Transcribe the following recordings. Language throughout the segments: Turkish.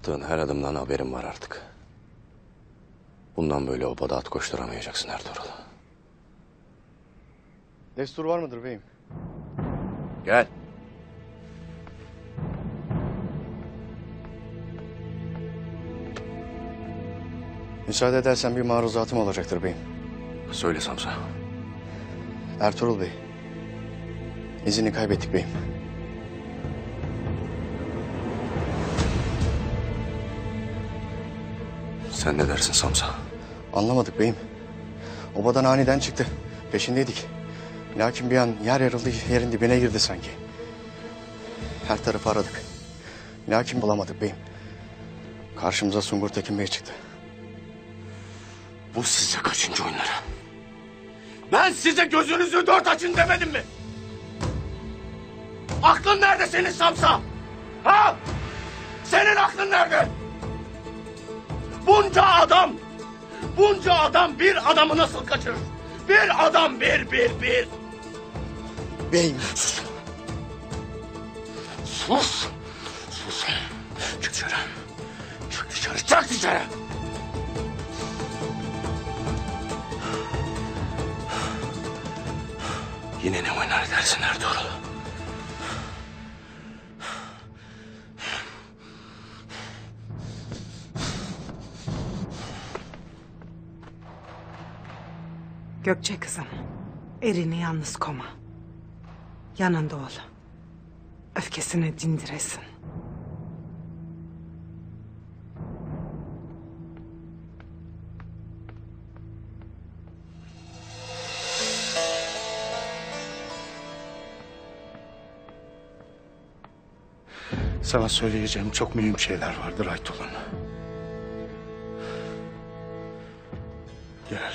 Attığın her adımdan haberim var artık. Bundan böyle obada at koşturamayacaksın Ertuğrul. Destur var mıdır beyim? Gel. Müsaade edersen bir maruzatım olacaktır beyim. Söyle Samsa. Ertuğrul Bey, izini kaybettik beyim. Sen ne dersin Samsa? Anlamadık beyim. Obadan aniden çıktı. Peşindeydik. Lakin bir an yer yarıldı, yerin dibine girdi sanki. Her tarafı aradık. Lakin bulamadık beyim. Karşımıza Sungur Tekin Bey çıktı. Bu size kaçıncı oyunları? Ben size gözünüzü dört açın demedim mi? Aklın nerede senin Samsa? Ha? Senin aklın nerede? Bunca adam bir adamı nasıl kaçırır? Bir adam bir. Beyim. Sus. Çık dışarı. Çık dışarı. Yine ne oynar edersin Ertuğrul? Gökçe kızım, erini yalnız koma. Yanında ol. Öfkesini dindiresin. Sana söyleyeceğim çok mühim şeyler vardır Aytolun. Gel.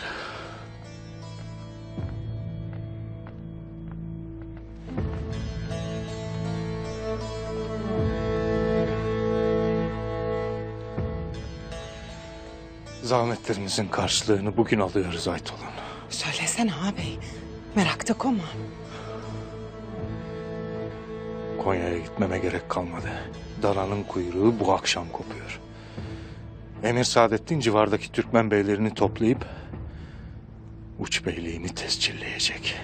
Zahmetlerimizin karşılığını bugün alıyoruz Aytolun. Söylesene ağabey. Merakta koma. Konya'ya gitmeme gerek kalmadı. Dananın kuyruğu bu akşam kopuyor. Emir Saadettin civardaki Türkmen beylerini toplayıp uç beyliğini tescilleyecek.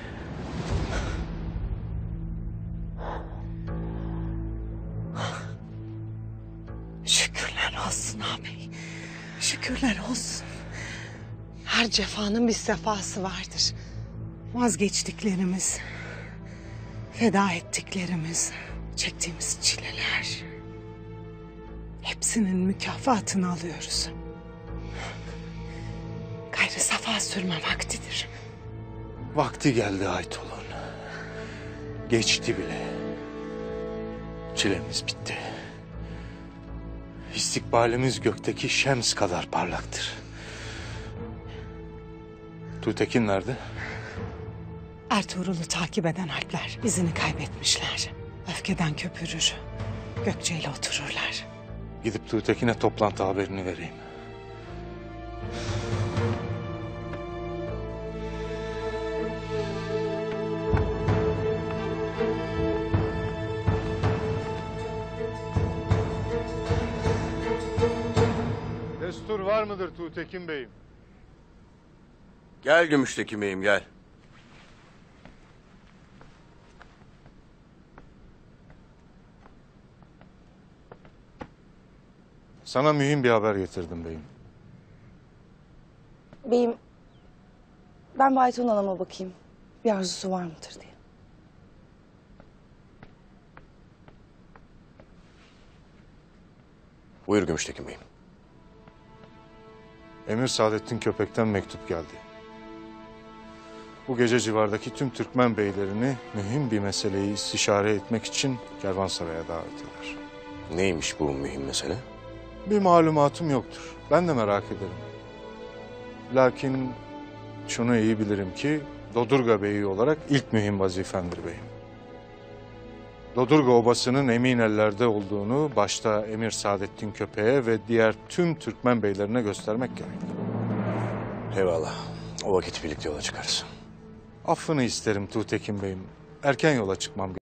Şükürler olsun ağabey. Şükürler olsun. Her cefanın bir sefası vardır. Vazgeçtiklerimiz, feda ettiklerimiz, çektiğimiz çileler. Hepsinin mükafatını alıyoruz. Gayrı safa sürme vaktidir. Vakti geldi Aytolun. Geçti bile. Çilemiz bitti. İstikbalimiz gökteki şems kadar parlaktır. Tuğtekin nerede? Ertuğrul'u takip eden alpler izini kaybetmişler. Öfkeden köpürür. Gökçe ile otururlar. Gidip Tuğtekin'e toplantı haberini vereyim. Destur var mıdır Tuğtekin Bey'im? Gel Gümüştekin Bey'im gel. Sana mühim bir haber getirdim beyim. Beyim, ben Bayton Hanım'a bakayım. Bir arzusu var mıdır diye. Buyur Gümüştekin Bey'im. Emir Saadettin Köpek'ten mektup geldi. Bu gece civardaki tüm Türkmen beylerini mühim bir meseleyi istişare etmek için Kervansaray'a davet eder. Neymiş bu mühim mesele? Bir malumatım yoktur. Ben de merak ederim. Lakin şunu iyi bilirim ki Dodurga Beyi olarak ilk mühim vazifemdir beyim. Dodurga Obası'nın emin ellerde olduğunu başta Emir Saadettin Köpek'e ve diğer tüm Türkmen beylerine göstermek gerek. Eyvallah. O vakit birlikte yola çıkarız. Affını isterim Tuğtekin Bey'im. Erken yola çıkmam